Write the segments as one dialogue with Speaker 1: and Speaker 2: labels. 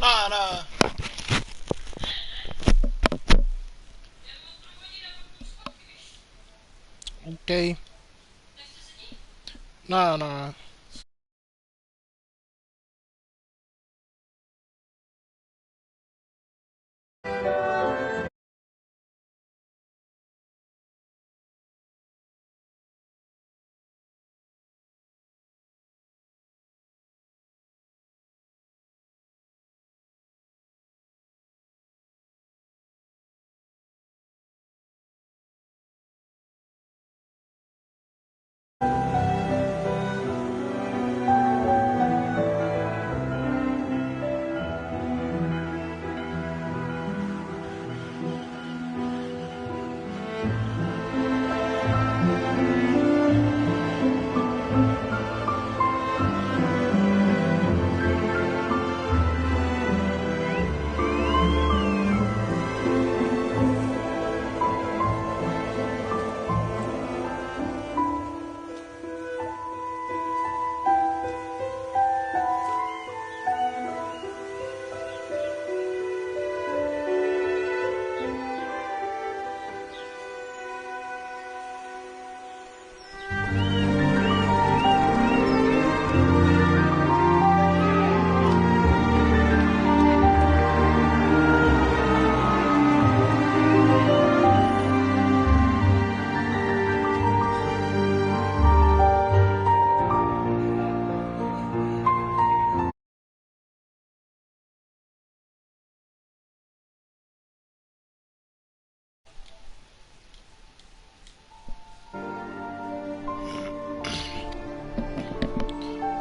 Speaker 1: Mára! OK. No, no.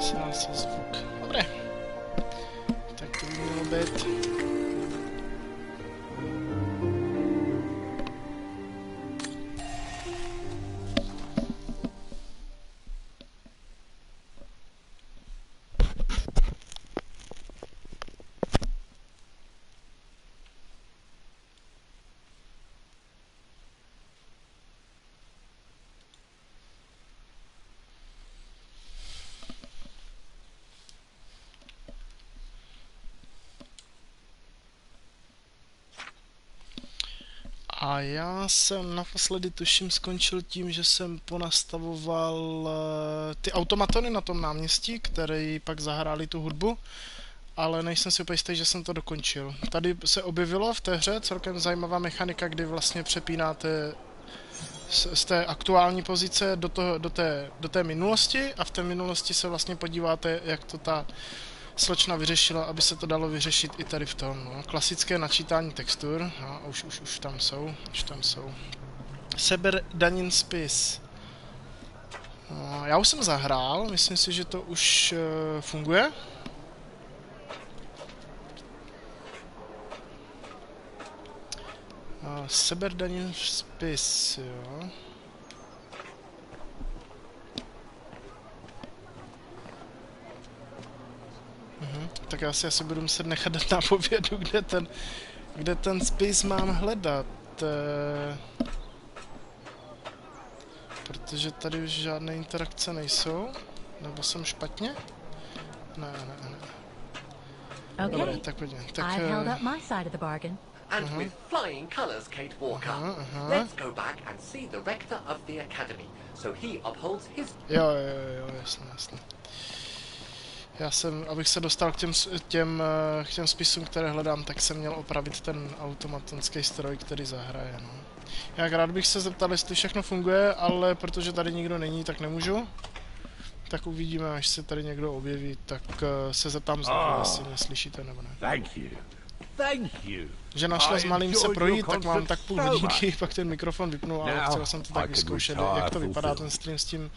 Speaker 1: Sál se zvuk. Dobré. Tak to by mělo být. A já jsem naposledy tuším skončil tím, že jsem ponastavoval ty automatony na tom náměstí, které pak zahráli tu hudbu, ale nejsem si úplně jistý, že jsem to dokončil. Tady se objevilo v té hře celkem zajímavá mechanika, kdy vlastně přepínáte z té aktuální pozice do té minulosti a v té minulosti se vlastně podíváte, jak to ta slečna vyřešila, aby se to dalo vyřešit i tady v tom. No. Klasické načítání textur, no, už tam jsou. Seberdanin spis. No, já už jsem zahrál, myslím si, že to už funguje. Seberdanin spis, jo. Tak já si asi budu muset nechat dát nápovědu, kde ten spis mám hledat. Protože tady už žádné interakce nejsou. Nebo jsem špatně? Ne. Dobré, tak pojďme. Tak,
Speaker 2: And with flying colours, Kate Walker. Let's go back and see the rector of the academy, so he upholds his...
Speaker 1: Jo, jasně. Já jsem, abych se dostal k těm spisům, které hledám, tak jsem měl opravit ten automatický stroj, který zahraje, no. Jak rád bych se zeptal, jestli všechno funguje, ale protože tady nikdo není, tak nemůžu. Tak uvidíme, až se tady někdo objeví, tak se zeptám znovu, jestli mě slyšíte nebo ne.
Speaker 3: Thank you.
Speaker 1: Že našla s malým se projít, tak mám tak půl hodinky, pak ten mikrofon vypnu a chtěl jsem to tak vyzkoušet, jak to vypadá ten stream s tím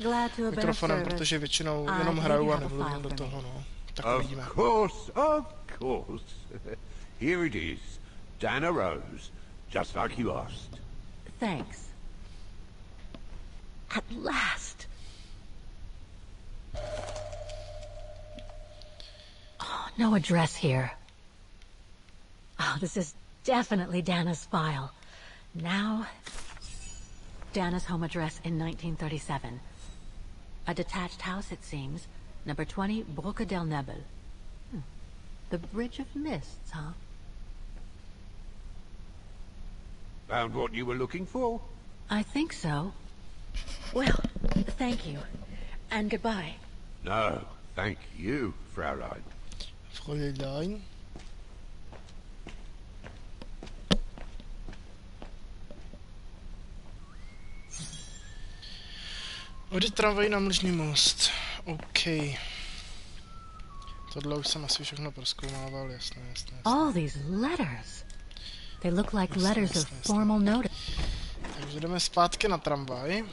Speaker 1: mikrofonem, protože většinou jenom hraju a nemluvím do toho, no. Tak uvidíme.
Speaker 3: Of course. Here it is. Dana Rose, just like you asked.
Speaker 4: Thanks. At last. Oh, no address here. Oh, this is definitely Dana's file. Now, Dana's home address in 1937. A detached house, it seems. Number 20, Brocca del Nebel. The Bridge of Mists, huh?
Speaker 3: Found what you were looking for?
Speaker 4: I think so. Well, thank you. And goodbye.
Speaker 3: No, thank you, Fraulein.
Speaker 1: Fräulein. Odjet tramvaj na Mlžný most. OK. Tohle už jsem asi všechno prozkoumával, jasné.
Speaker 4: All these letters. They look like letters of formal notice.
Speaker 1: Takže jdeme zpátky na tramvaj.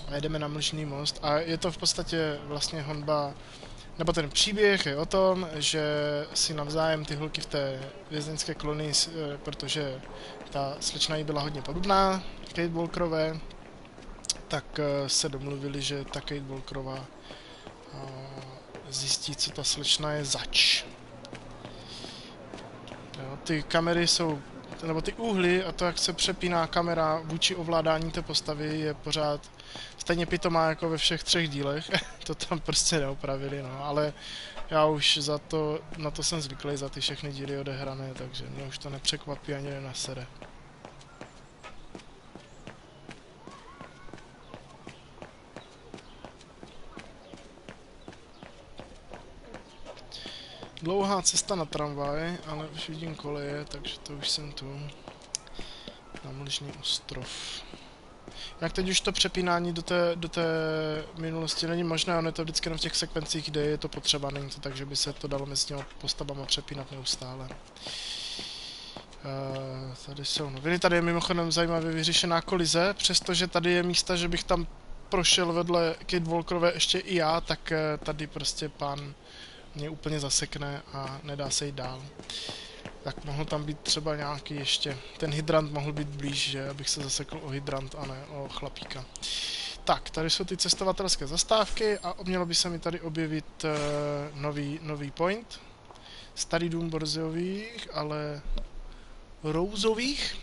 Speaker 1: A jedeme na Mlžný most. A je to v podstatě vlastně honba, nebo ten příběh je o tom, že si navzájem ty holky v té vězeňské kolonii, protože ta slečna jí byla hodně podobná, Kate Walkerové, tak se domluvili, že ta Kate Walkerová zjistí, co ta slečna je zač. Jo, ty kamery jsou, nebo ty úhly a to, jak se přepíná kamera vůči ovládání té postavy, je pořád stejně pitomá jako ve všech 3 dílech. To tam prostě neopravili, no, ale já už na to jsem zvyklý, za ty všechny díly odehrané, takže mě už to nepřekvapí ani nenasere. Dlouhá cesta na tramvaj, ale už vidím koleje, takže to už jsem tu. Na Mlžný ostrov. Jak teď už to přepínání do té minulosti není možné, ono je to vždycky na těch sekvencích, kde je to potřeba, není to tak, že by se to dalo mezi těmi postavama přepínat neustále. Tady jsou noviny, tady je mimochodem zajímavě vyřešená kolize, přestože tady je místa, že bych tam prošel vedle Kate Walkerové ještě i já, tak tady prostě pán mě úplně zasekne a nedá se jít dál. Tak mohl tam být třeba nějaký ještě, ten hydrant mohl být blíž, že abych se zasekl o hydrant a ne o chlapíka. Tak, tady jsou ty cestovatelské zastávky a mělo by se mi tady objevit nový point. Starý dům Borzeových, ale Rouzových,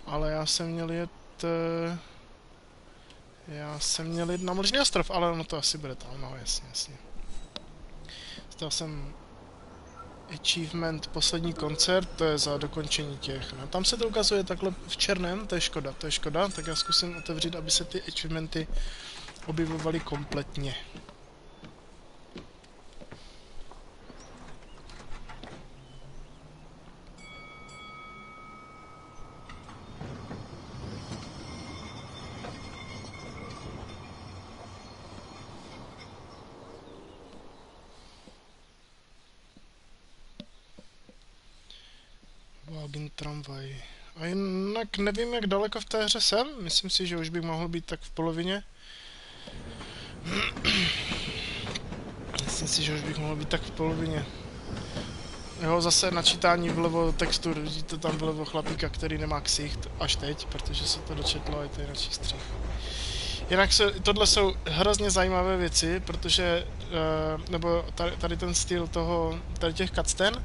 Speaker 1: ale já jsem měl jet na Mlžný ostrov, ale ono to asi bude tam, no jasně. Stal jsem achievement poslední koncert, to je za dokončení těch. No, tam se to ukazuje takhle v černém, to je škoda, tak já zkusím otevřít, aby se ty achievementy objevovaly kompletně. Wagen tramvaj. A jinak nevím, jak daleko v té hře jsem. Myslím si, že už bych mohl být tak v polovině. Jo, zase načítání vlevo textur. Vidíte tam vlevo chlapíka, který nemá ksicht až teď, protože se to dočetlo a je to jinak střih. Jinak tohle jsou hrozně zajímavé věci, protože, nebo tady ten styl tady těch cutscén,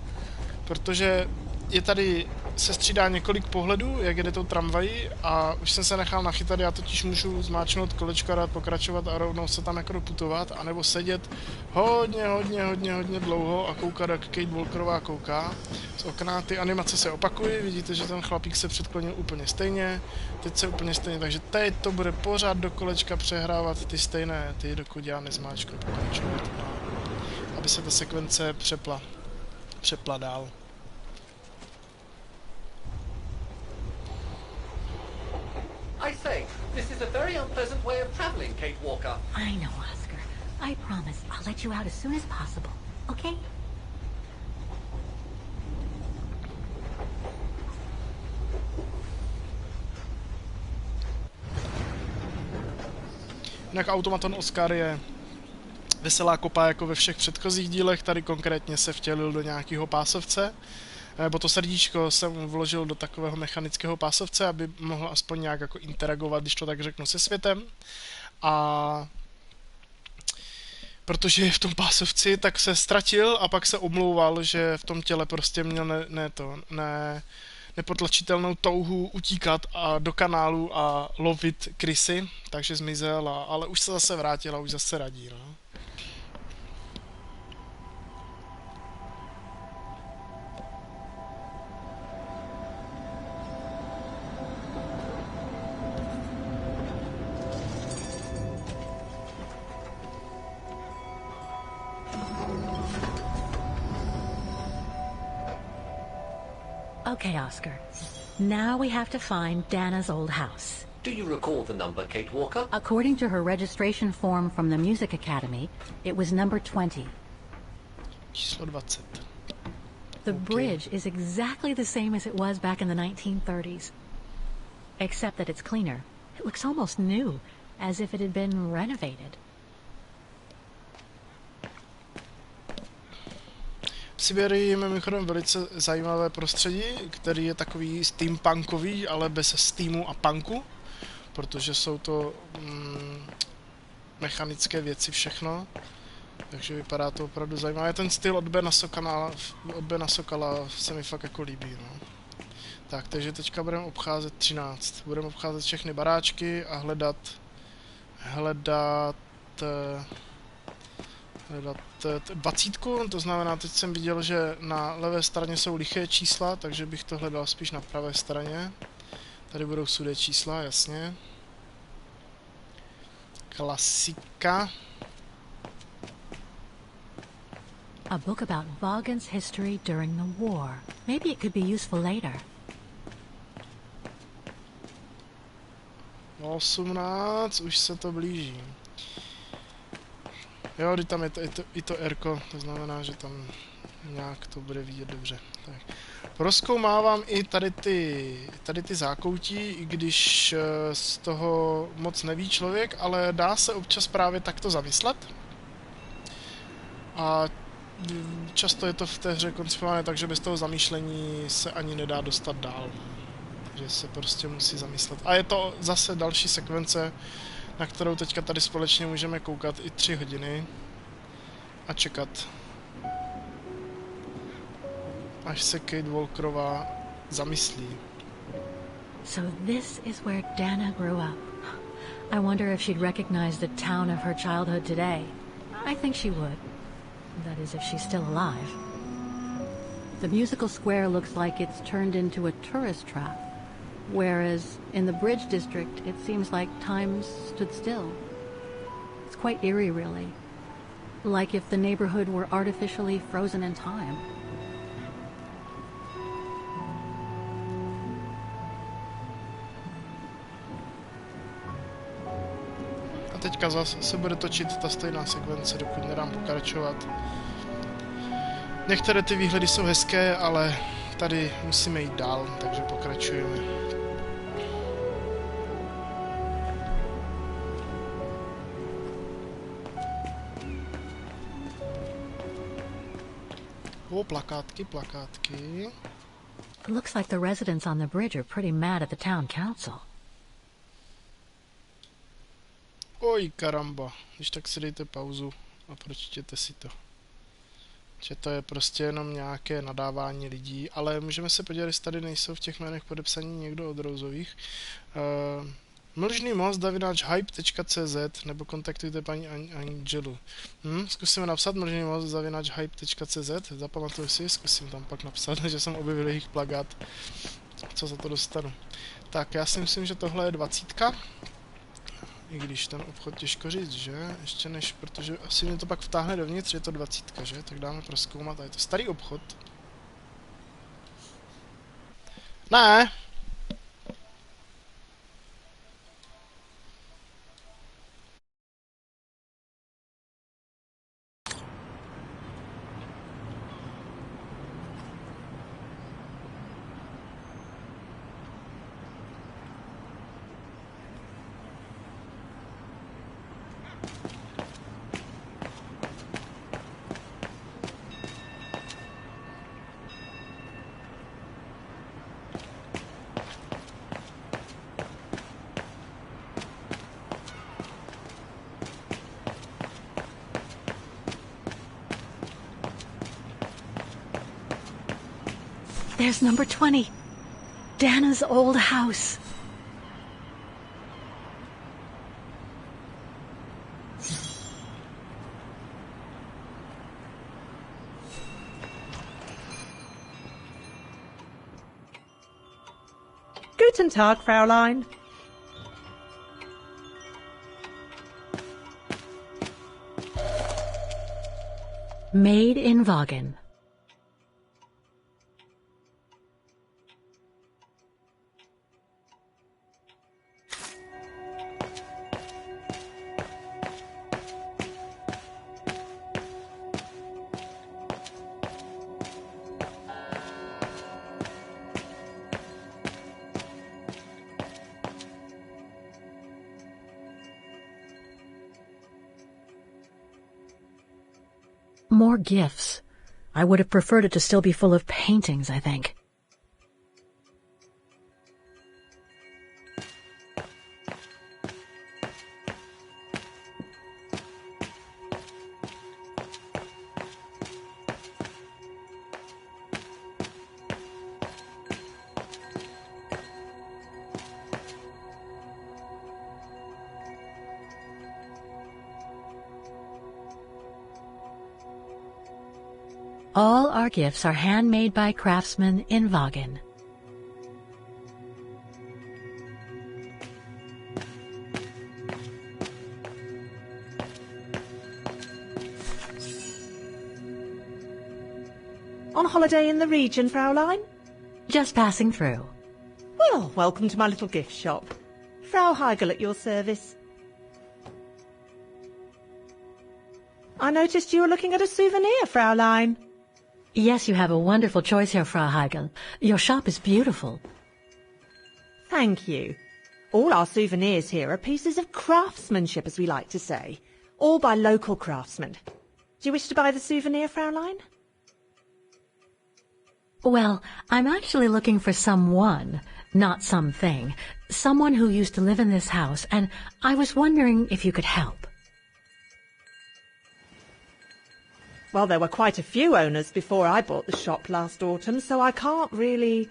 Speaker 1: protože je tady, se střídá několik pohledů, jak jede tou tramvají a už jsem se nechal nachytat, já totiž můžu zmáčknout kolečko a rád pokračovat a rovnou se tam jako doputovat, anebo sedět hodně dlouho a koukat, jak Kate Walkerová kouká z okna. Ty animace se opakují, vidíte, že ten chlapík se předklonil úplně stejně, teď se úplně stejně, takže teď to bude pořád do kolečka přehrávat ty stejné, dokud já nezmáčknu pokračovat, aby se ta sekvence přepla dál.
Speaker 2: I say, this is a very unpleasant way of traveling, Kate Walker.
Speaker 4: I know, Oscar. I promise I'll let you out as soon as possible, okay?
Speaker 1: Jinak automaton Oscar je veselá kopa jako ve všech předchozích dílech, tady konkrétně se vtělil do nějakého pásovce, nebo to srdíčko jsem vložil do takového mechanického pásovce, aby mohl aspoň nějak jako interagovat, když to tak řeknu, se světem. A protože je v tom pásovci, tak se ztratil a pak se omlouval, že v tom těle prostě měl nepotlačitelnou touhu utíkat a do kanálu a lovit krysy, takže zmizel, ale už se zase vrátil a už zase radí, no.
Speaker 4: Okay, Oscar. Now we have to find Dana's old house.
Speaker 2: Do you recall the number, Kate Walker?
Speaker 4: According to her registration form from the Music Academy, it was number 20.
Speaker 1: Číslo 20.
Speaker 4: The bridge is exactly the same as it was back in the 1930s. Except that it's cleaner. It looks almost new, as if it had been renovated.
Speaker 1: V Syberii je mimochodem velice zajímavé prostředí, který je takový steampunkový, ale bez steamu a punku, protože jsou to mechanické věci všechno, takže vypadá to opravdu zajímavé. Ten styl od Bena Sokala se mi fakt jako líbí, no. Tak, takže teďka budeme obcházet 13. Budeme obcházet všechny baráčky a hledat 20, to znamená, teď jsem viděl, že na levé straně jsou liché čísla, takže bych to hledal spíš na pravé straně. Tady budou sudé čísla, jasně. Klasika.
Speaker 4: A book about Vaughan's history during the war. Maybe it could be useful later.
Speaker 1: 18, už se to blíží. Jo, kdy tam je to R-ko, to znamená, že tam nějak to bude vidět dobře. Tak. Prozkoumávám i tady ty zákoutí, i když z toho moc neví člověk, ale dá se občas právě takto zamyslet. A často je to v té hře koncipované tak, že bez toho zamýšlení se ani nedá dostat dál. Takže se prostě musí zamyslet. A je to zase další sekvence, na kterou teďka tady společně můžeme koukat i 3 hodiny a čekat, až se Kate Walkerová zamyslí.
Speaker 4: So this is where Dana grew up. I wonder if she'd recognize the town of her childhood today. I think she would. That is, if she's still alive. The musical square looks like it's turned into a tourist trap, whereas in the Bridge District, it seems like time stood still. It's quite eerie, really. Like if the neighborhood were artificially frozen in time.
Speaker 1: A teďka zase se bude točit ta stejná sekvence, dokud nedám pokračovat. Některé ty výhledy jsou hezké, ale tady musíme jít dál, takže pokračujeme. O, plakátky.
Speaker 4: Looks like the residents on the bridge are pretty mad at the town council.
Speaker 1: Oj, karamba. Když tak si dejte pauzu a pročtěte si to. Že to je prostě jenom nějaké nadávání lidí, ale můžeme se podívat, jestli tady nejsou v těch jménech podepsaní někdo od Rouzových. Mlžný most @hype.cz nebo kontaktujte paní Angelu. Zkusíme napsat mlžný most @hype.cz, zapamatuju si, zkusím tam pak napsat, že jsem objevil jejich plagát, co za to dostanu. Tak, já si myslím, že tohle je 20. I když ten obchod těžko říct, že? Ještě než, protože asi mě to pak vtáhne dovnitř, je to 20, že? Tak dáme prozkoumat a je to starý obchod. Ne!
Speaker 4: There's number 20. Dana's old house.
Speaker 5: Guten Tag, Fräulein.
Speaker 4: Made in Vaughan. More gifts. I would have preferred it to still be full of paintings, I think. All our gifts are handmade by craftsmen in Vagen.
Speaker 5: On holiday in the region, Fraulein?
Speaker 4: Just passing through.
Speaker 5: Well, welcome to my little gift shop. Frau Heigl at your service. I noticed you were looking at a souvenir, Fraulein.
Speaker 4: Yes, you have a wonderful choice here, Frau Heigl. Your shop is beautiful.
Speaker 5: Thank you. All our souvenirs here are pieces of craftsmanship, as we like to say. All by local craftsmen. Do you wish to buy the souvenir, Fraulein?
Speaker 4: Well, I'm actually looking for someone, not something. Someone who used to live in this house, and I was wondering if you could help.
Speaker 5: Well, there were quite a few owners before I bought the shop last autumn, so I can't really...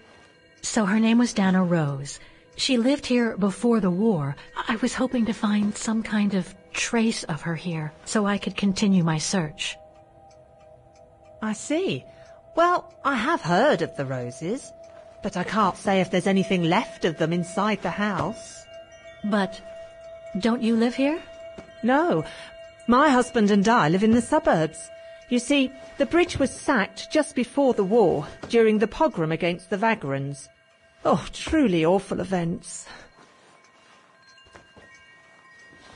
Speaker 4: So her name was Dana Rose. She lived here before the war. I was hoping to find some kind of trace of her here, so I could continue my search.
Speaker 5: I see. Well, I have heard of the Roses, but I can't say if there's anything left of them inside the house.
Speaker 4: But don't you live here?
Speaker 5: No, my husband and I live in the suburbs. You see, the bridge was sacked just before the war, during the pogrom against the Vagrants. Oh, truly awful events.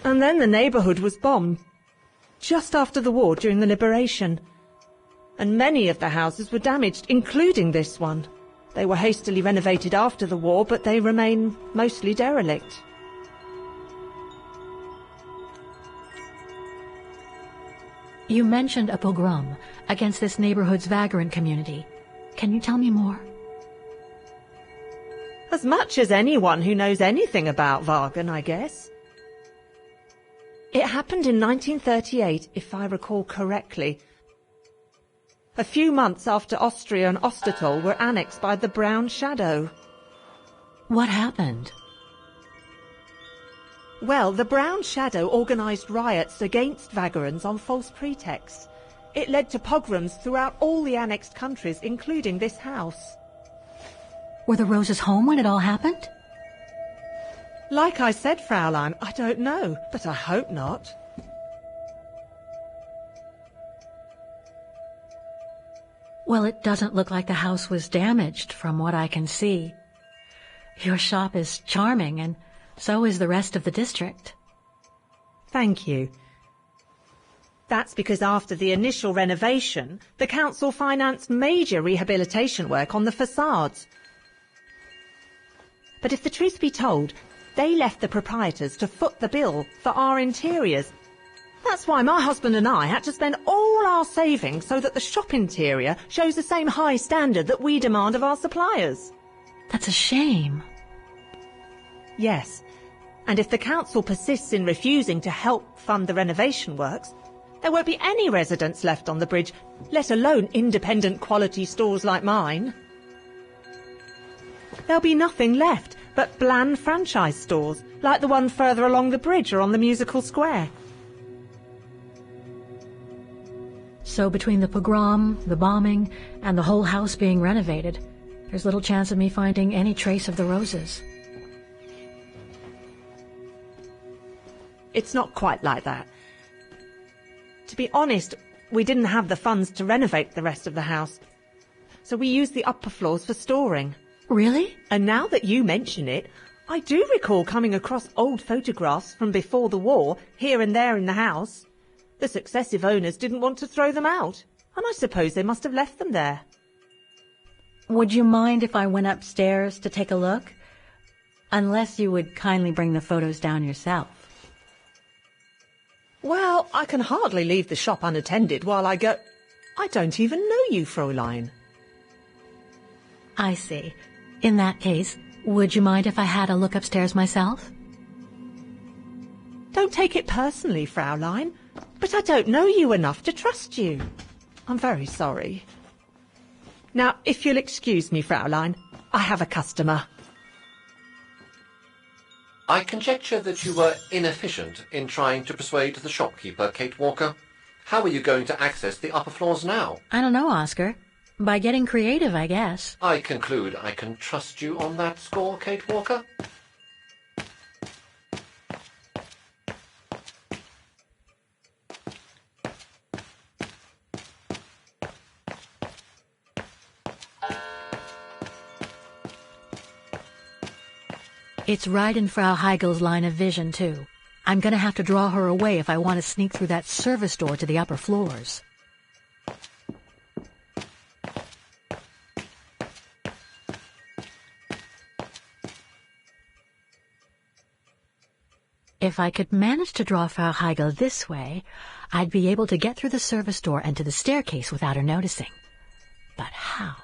Speaker 5: And then the neighbourhood was bombed, just after the war during the liberation. And many of the houses were damaged, including this one. They were hastily renovated after the war, but they remain mostly derelict.
Speaker 4: You mentioned a pogrom against this neighborhood's vagrant community. Can you tell me more?
Speaker 5: As much as anyone who knows anything about Vagen, I guess. It happened in 1938, if I recall correctly. A few months after Austria and Ostertal were annexed by the Brown Shadow.
Speaker 4: What happened?
Speaker 5: Well, the Brown Shadow organised riots against Vagrants on false pretexts. It led to pogroms throughout all the annexed countries, including this house.
Speaker 4: Were the Roses home when it all happened?
Speaker 5: Like I said, Fraulein, I don't know, but I hope not.
Speaker 4: Well, it doesn't look like the house was damaged from what I can see. Your shop is charming, and so is the rest of the district.
Speaker 5: Thank you. That's because after the initial renovation, the council financed major rehabilitation work on the facades. But if the truth be told, they left the proprietors to foot the bill for our interiors. That's why my husband and I had to spend all our savings so that the shop interior shows the same high standard that we demand of our suppliers.
Speaker 4: That's a shame.
Speaker 5: Yes, and if the council persists in refusing to help fund the renovation works, there won't be any residents left on the bridge, let alone independent quality stores like mine. There'll be nothing left but bland franchise stores, like the one further along the bridge or on the musical square.
Speaker 4: So between the pogrom, the bombing, and the whole house being renovated, there's little chance of me finding any trace of the Roses.
Speaker 5: It's not quite like that. To be honest, we didn't have the funds to renovate the rest of the house, so we used the upper floors for storing.
Speaker 4: Really?
Speaker 5: And now that you mention it, I do recall coming across old photographs from before the war, here and there in the house. The successive owners didn't want to throw them out, and I suppose they must have left them there.
Speaker 4: Would you mind if I went upstairs to take a look? Unless you would kindly bring the photos down yourself.
Speaker 5: Well, I can hardly leave the shop unattended while I go... I don't even know you, Fräulein.
Speaker 4: I see. In that case, would you mind if I had a look upstairs myself?
Speaker 5: Don't take it personally, Fräulein, but I don't know you enough to trust you. I'm very sorry. Now, if you'll excuse me, Fräulein, I have a customer.
Speaker 2: I conjecture that you were inefficient in trying to persuade the shopkeeper, Kate Walker. How are you going to access the upper floors now?
Speaker 4: I don't know, Oscar. By getting creative, I guess.
Speaker 2: I conclude I can trust you on that score, Kate Walker?
Speaker 4: It's right in Frau Heigel's line of vision, too. I'm gonna have to draw her away if I want to sneak through that service door to the upper floors. If I could manage to draw Frau Heigel this way, I'd be able to get through the service door and to the staircase without her noticing. But how?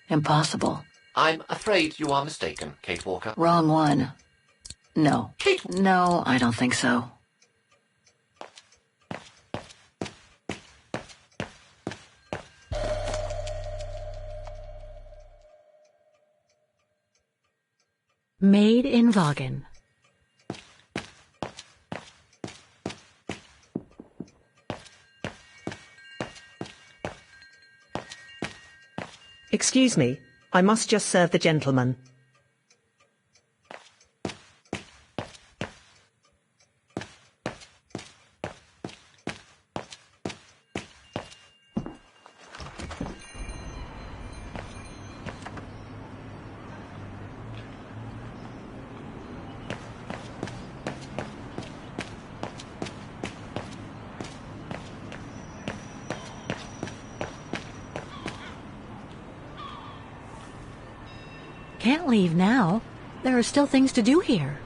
Speaker 6: Impossible.
Speaker 2: I'm afraid you are mistaken, Kate Walker.
Speaker 6: Wrong one. No.
Speaker 2: Kate!
Speaker 6: No, I don't think so.
Speaker 4: Made in Wagen.
Speaker 5: Excuse me, I must just serve the gentleman.
Speaker 4: Can't leave now. There are still things to do here.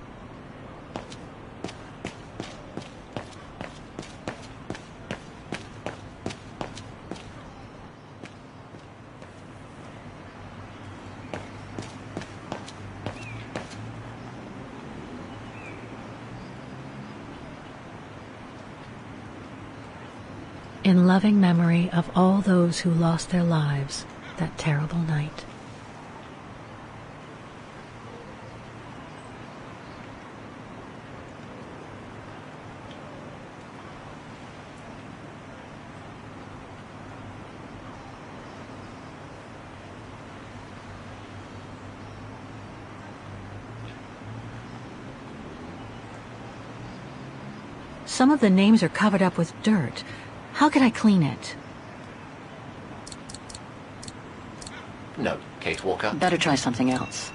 Speaker 4: In loving memory of all those who lost their lives that terrible night. Some of the names are covered up with dirt. How could I clean it?
Speaker 2: No, Kate Walker.
Speaker 6: Better try something else.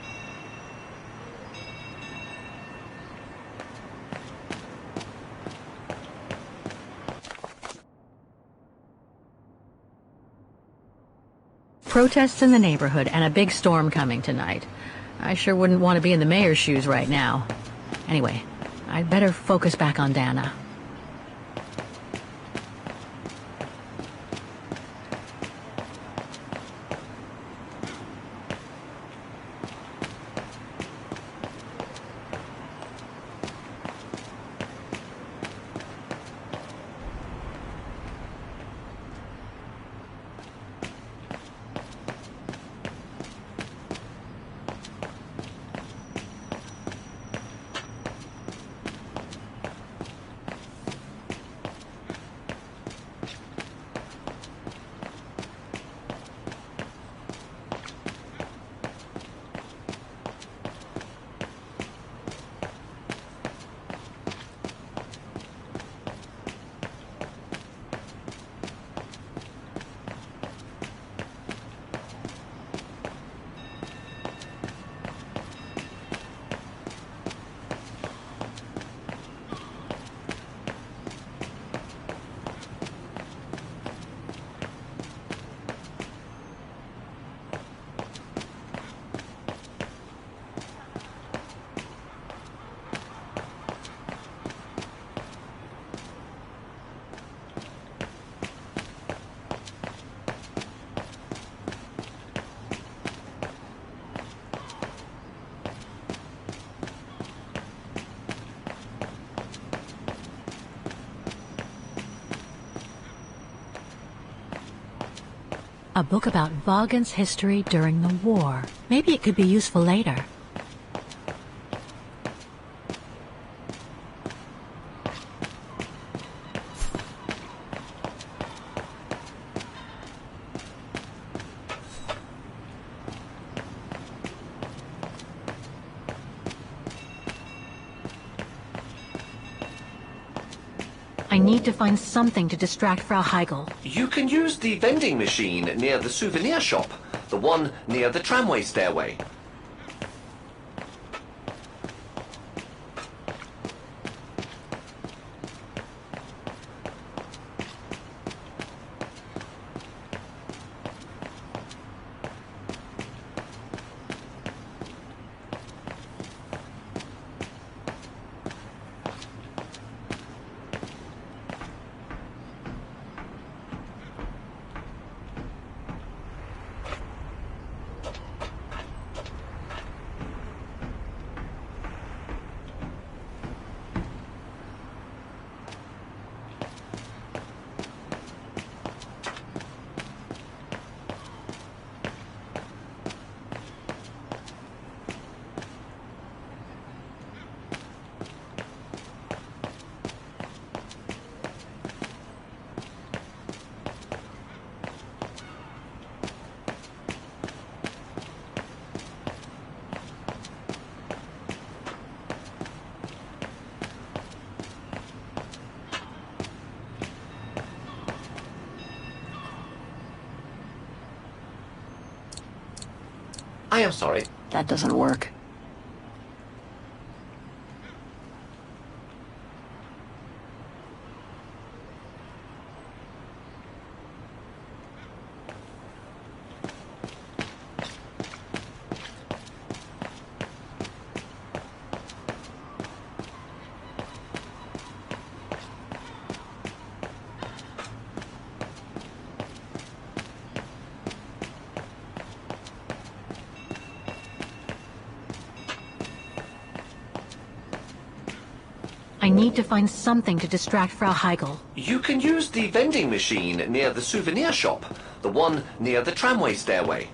Speaker 4: Protests in the neighborhood and a big storm coming tonight. I sure wouldn't want to be in the mayor's shoes right now. Anyway, I'd better focus back on Dana. A book about Vaughan's history during the war. Maybe it could be useful later. I need to find something to distract Frau Heigl.
Speaker 2: You can use the vending machine near the souvenir shop, the one near the tramway stairway. I am sorry.
Speaker 6: That doesn't work.
Speaker 4: I need to find something to distract Frau Heigl.
Speaker 2: You can use the vending machine near the souvenir shop, the one near the tramway stairway.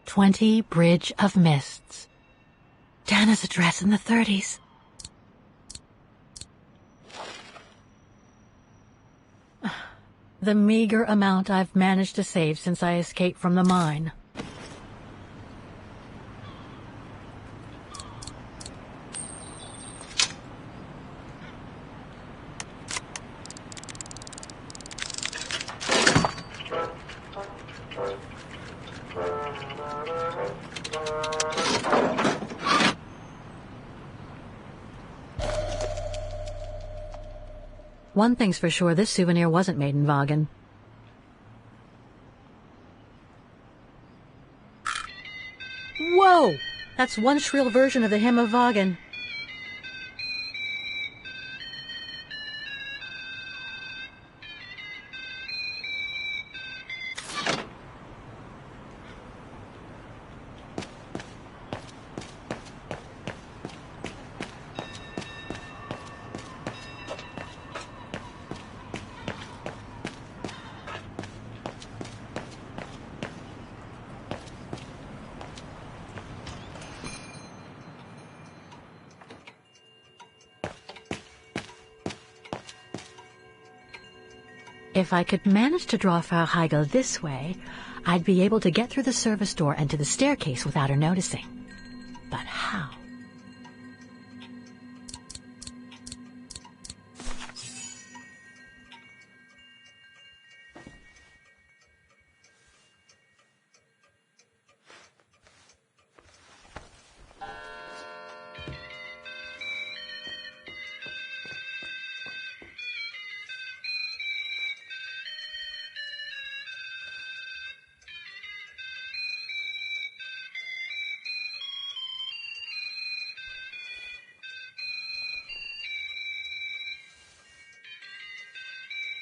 Speaker 4: "20 Bridge of Mists." Dana's address in the 30s. The meager amount I've managed to save since I escaped from the mine. One thing's for sure, this souvenir wasn't made in Vaughan. Whoa! That's one shrill version of the Hymn of Vaughan. If I could manage to draw Frau Heigl this way, I'd be able to get through the service door and to the staircase without her noticing. But how?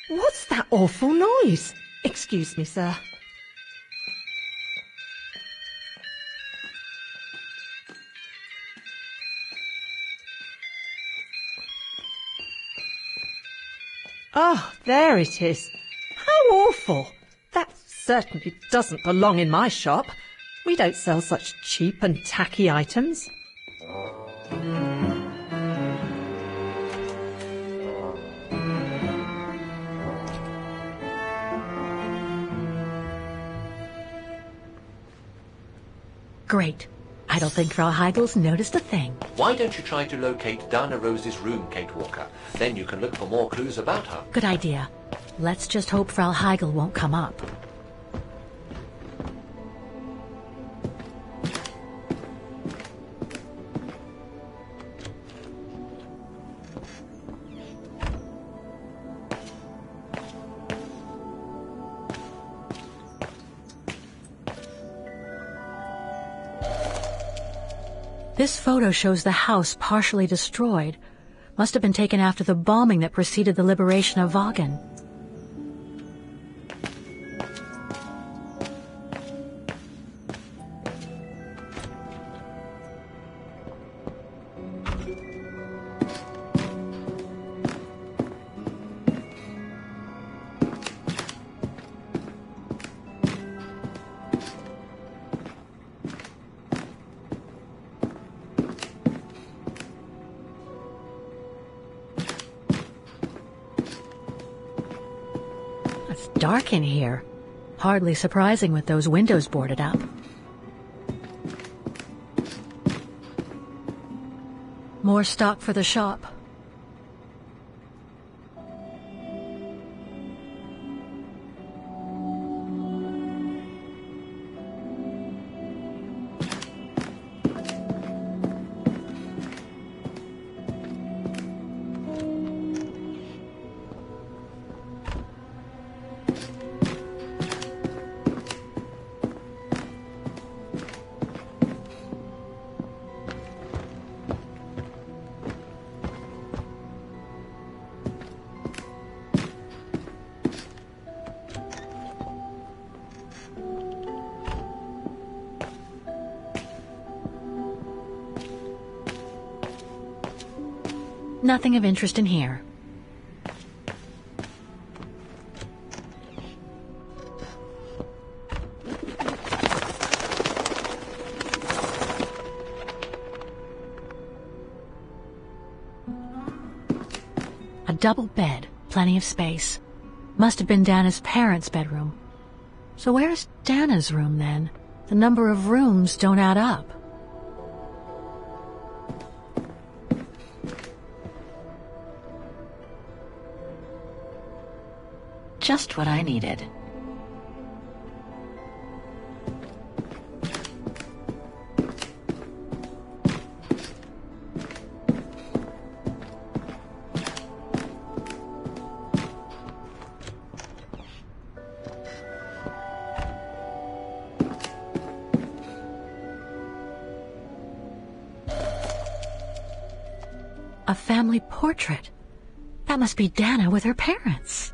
Speaker 5: What's that awful noise? Excuse me, sir. Oh, there it is. How awful. That certainly doesn't belong in my shop. We don't sell such cheap and tacky items.
Speaker 4: Great. I don't think Frau Heigl's noticed a thing.
Speaker 2: Why don't you try to locate Diana Rose's room, Kate Walker? Then you can look for more clues about her.
Speaker 4: Good idea. Let's just hope Frau Heigl won't come up. This photo shows the house partially destroyed. Must have been taken after the bombing that preceded the liberation of Wagen. It's dark in here. Hardly surprising with those windows boarded up. More stock for the shop. Nothing of interest in here. A double bed, plenty of space. Must have been Dana's parents' bedroom. So where's Dana's room then? The number of rooms don't add up.
Speaker 6: Just what I needed.
Speaker 4: A family portrait. That must be Dana with her parents.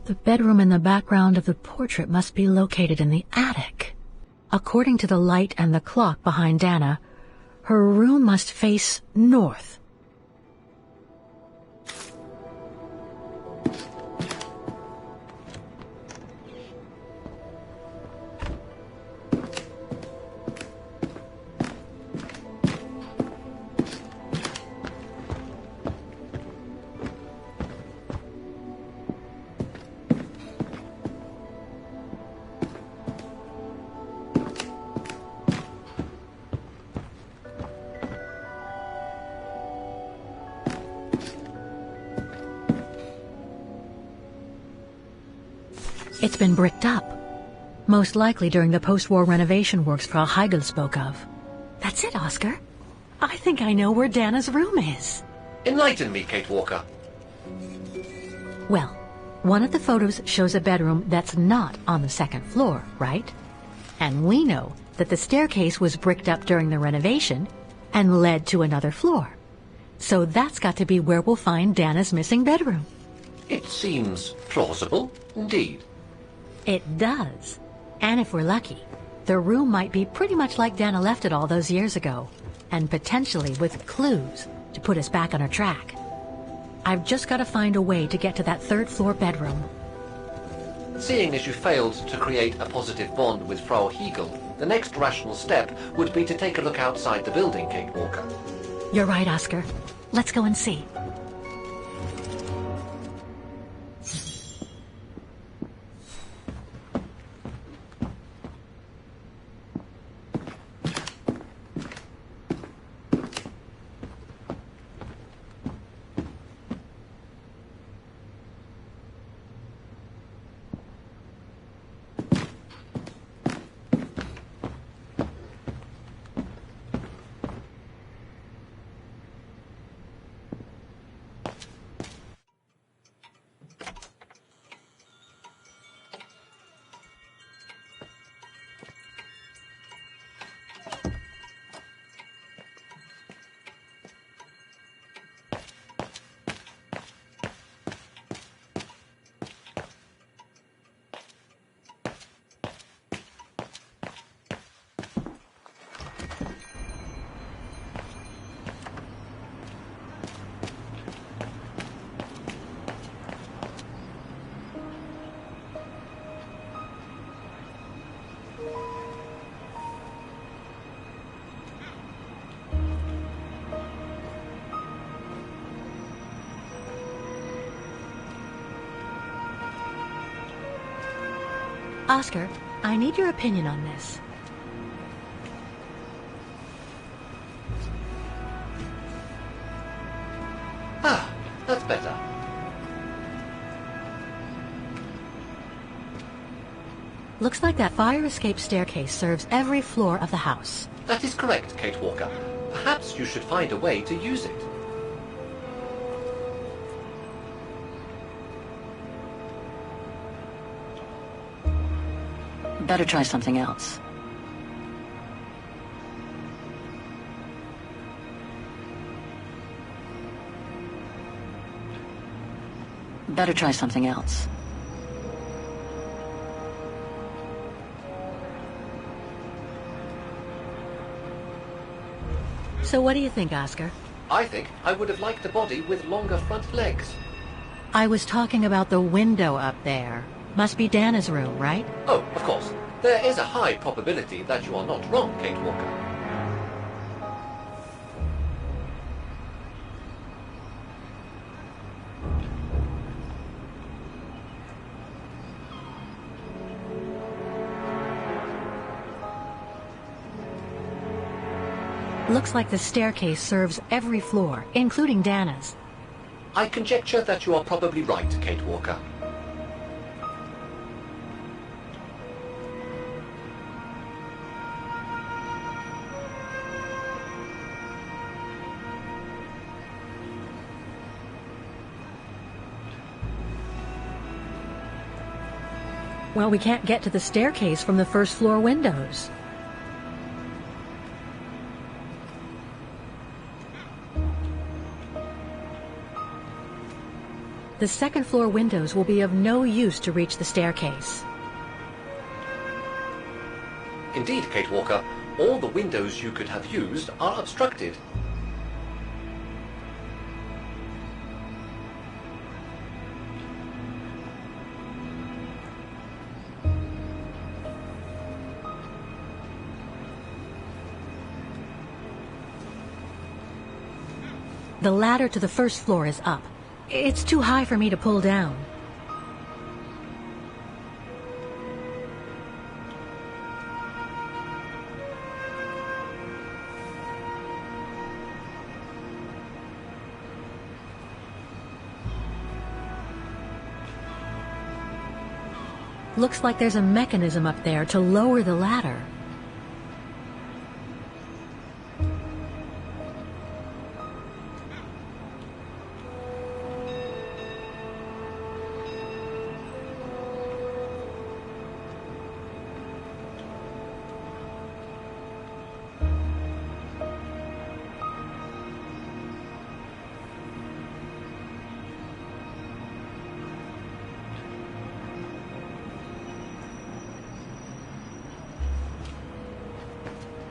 Speaker 4: The bedroom in the background of the portrait must be located in the attic. According to the light and the clock behind Dana, her room must face north. It's been bricked up, most likely during the post-war renovation works Frau Heigl spoke of. That's it, Oscar. I think I know where Dana's room is.
Speaker 2: Enlighten me, Kate Walker.
Speaker 4: Well, one of the photos shows a bedroom that's not on the second floor, right? And we know that the staircase was bricked up during the renovation and led to another floor. So that's got to be where we'll find Dana's missing bedroom.
Speaker 2: It seems plausible, indeed.
Speaker 4: It does. And if we're lucky, the room might be pretty much like Dana left it all those years ago, and potentially with clues to put us back on our track. I've just got to find a way to get to that third-floor bedroom.
Speaker 2: Seeing as you failed to create a positive bond with Frau Heigl, the next rational step would be to take a look outside the building, Kate Walker.
Speaker 4: You're right, Oscar. Let's go and see. Oscar, I need your opinion on this.
Speaker 2: Ah, that's better.
Speaker 4: Looks like that fire escape staircase serves every floor of the house.
Speaker 2: That is correct, Kate Walker. Perhaps you should find a way to use it.
Speaker 6: Better try something else. Better try something else.
Speaker 4: So what do you think, Oscar?
Speaker 2: I think I would have liked a body with longer front legs.
Speaker 4: I was talking about the window up there. Must be Dana's room, right?
Speaker 2: Oh, of course. There is a high probability that you are not wrong, Kate Walker.
Speaker 4: Looks like the staircase serves every floor, including Dana's.
Speaker 2: I conjecture that you are probably right, Kate Walker.
Speaker 4: Well, we can't get to the staircase from the first floor windows. the second floor windows will be of no use to reach the staircase.
Speaker 2: Indeed, Kate Walker, all the windows you could have used are obstructed.
Speaker 4: The ladder to the first floor is up. It's too high for me to pull down. Looks like there's a mechanism up there to lower the ladder.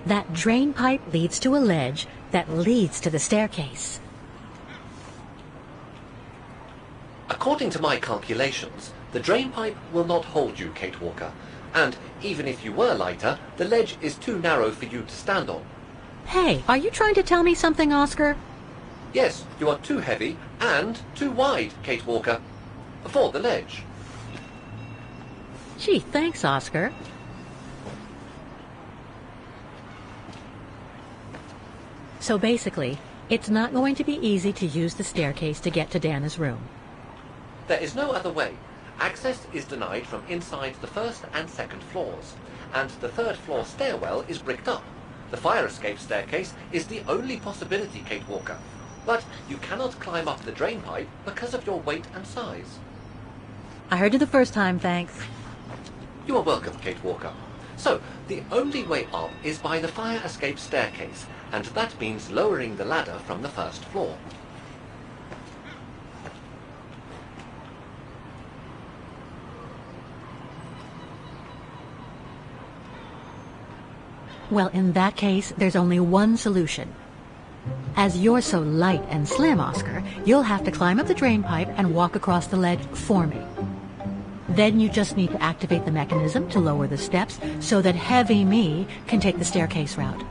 Speaker 4: That drain pipe leads to a ledge that leads to the staircase.
Speaker 2: According to my calculations, the drain pipe will not hold you, Kate Walker. And even if you were lighter, the ledge is too narrow for you to stand on.
Speaker 4: Hey, are you trying to tell me something, Oscar?
Speaker 2: Yes, you are too heavy and too wide, Kate Walker, for the ledge.
Speaker 4: Gee, thanks, Oscar. So basically, it's not going to be easy to use the staircase to get to Dana's room.
Speaker 2: There is no other way. Access is denied from inside the first and second floors, and the third floor stairwell is bricked up. The fire escape staircase is the only possibility, Kate Walker. But you cannot climb up the drain pipe because of your weight and size.
Speaker 4: I heard you the first time, thanks.
Speaker 2: You are welcome, Kate Walker. So, the only way up is by the fire escape staircase, and that means lowering the ladder from the first floor.
Speaker 4: Well, in that case, there's only one solution. As you're so light and slim, Oscar, you'll have to climb up the drain pipe and walk across the ledge for me. Then you just need to activate the mechanism to lower the steps so that heavy me can take the staircase route.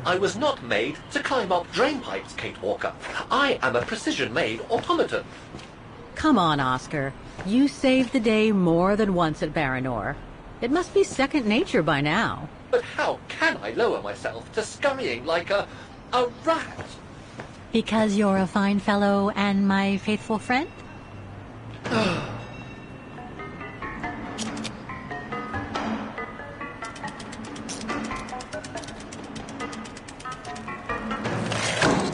Speaker 2: I was not made to climb up drain pipes, Kate Walker. I am a precision-made automaton.
Speaker 4: Come on, Oscar. You saved the day more than once at Baranor. It must be second nature by now.
Speaker 2: But how can I lower myself to scurrying like a rat?
Speaker 4: Because you're a fine fellow and my faithful friend?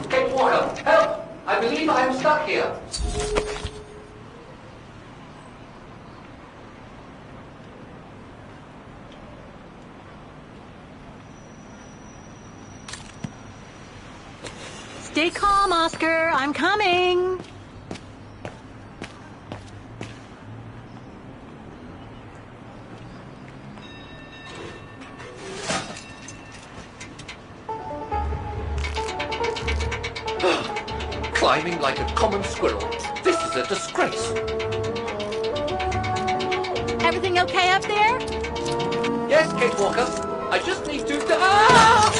Speaker 2: Kate Walker, help! I believe I am stuck here.
Speaker 4: Stay calm, Oscar. I'm coming.
Speaker 2: Climbing like a common squirrel. This is a disgrace.
Speaker 4: Everything okay up there?
Speaker 2: Yes, Kate Walker. I just need to... Ah!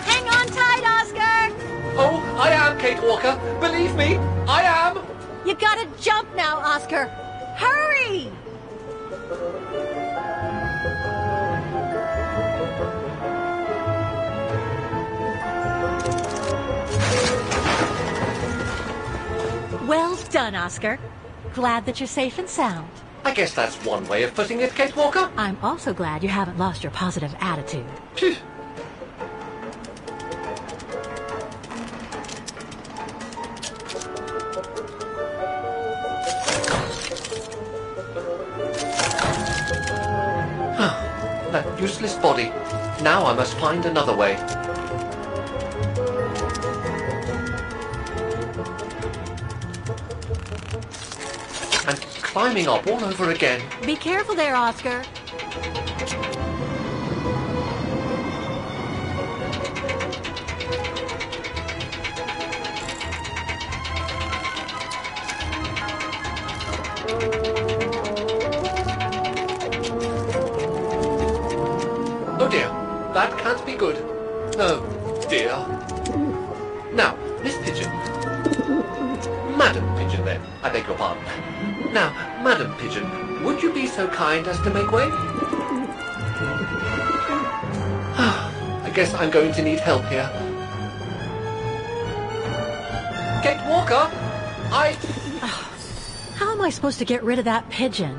Speaker 4: Hang on tight, Oscar.
Speaker 2: Oh, I am, Kate Walker. Believe me, I am.
Speaker 4: You gotta jump now, Oscar. Hurry! Well done, Oscar. Glad that you're safe and sound.
Speaker 2: I guess that's one way of putting it, Kate Walker.
Speaker 4: I'm also glad you haven't lost your positive attitude.
Speaker 2: Phew. That useless body. Now I must find another way. climbing up all over again.
Speaker 4: Be careful there, Oscar.
Speaker 2: Oh dear, that can't be good. Oh dear. Now, Miss Pigeon. Madam Pigeon then, I beg your pardon. Now, Madam Pigeon, would you be so kind as to make way? I guess I'm going to need help here. Kate Walker,
Speaker 4: How am I supposed to get rid of that pigeon?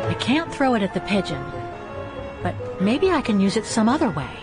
Speaker 4: I can't throw it at the pigeon, but maybe I can use it some other way.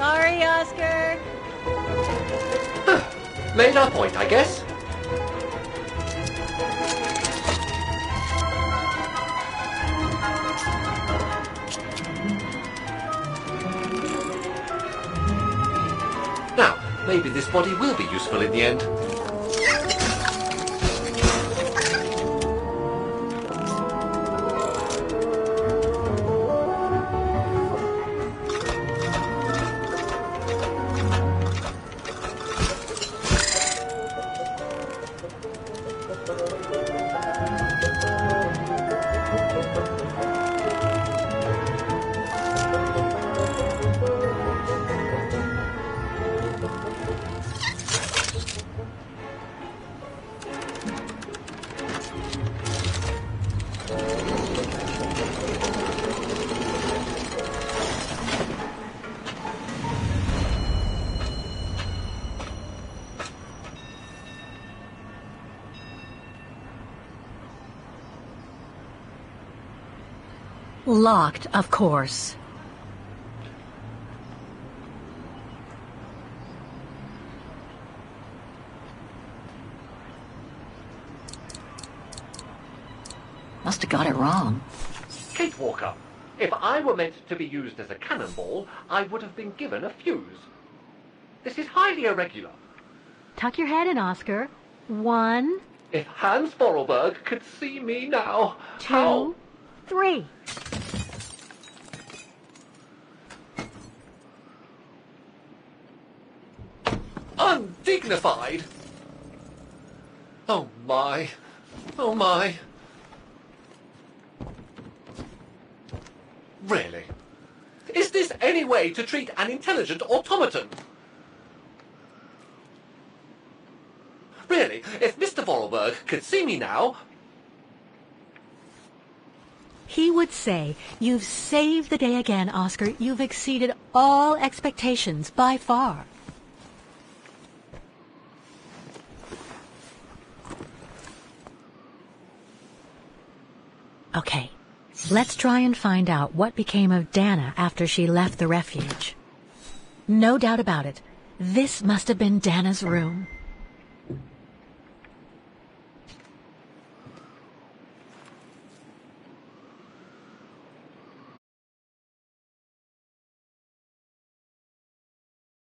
Speaker 4: Sorry, Oscar.
Speaker 2: Made our point, I guess. Now, maybe this body will be useful in the end.
Speaker 4: Locked, of course.
Speaker 6: Must have got it wrong.
Speaker 2: Kate Walker, if I were meant to be used as a cannonball, I would have been given a fuse. This is highly irregular.
Speaker 4: Tuck your head in, Oscar. 1,
Speaker 2: If Hans Vorarlberg could see me now,
Speaker 4: 2,
Speaker 2: how...
Speaker 4: 3.
Speaker 2: Undignified! Oh my. Oh my. Really? Is this any way to treat an intelligent automaton? Really, if Mr. Vorarlberg could see me now...
Speaker 4: He would say, "You've saved the day again, Oscar. You've exceeded all expectations by far." Okay, let's try and find out what became of Dana after she left the refuge. No doubt about it, this must have been Dana's room.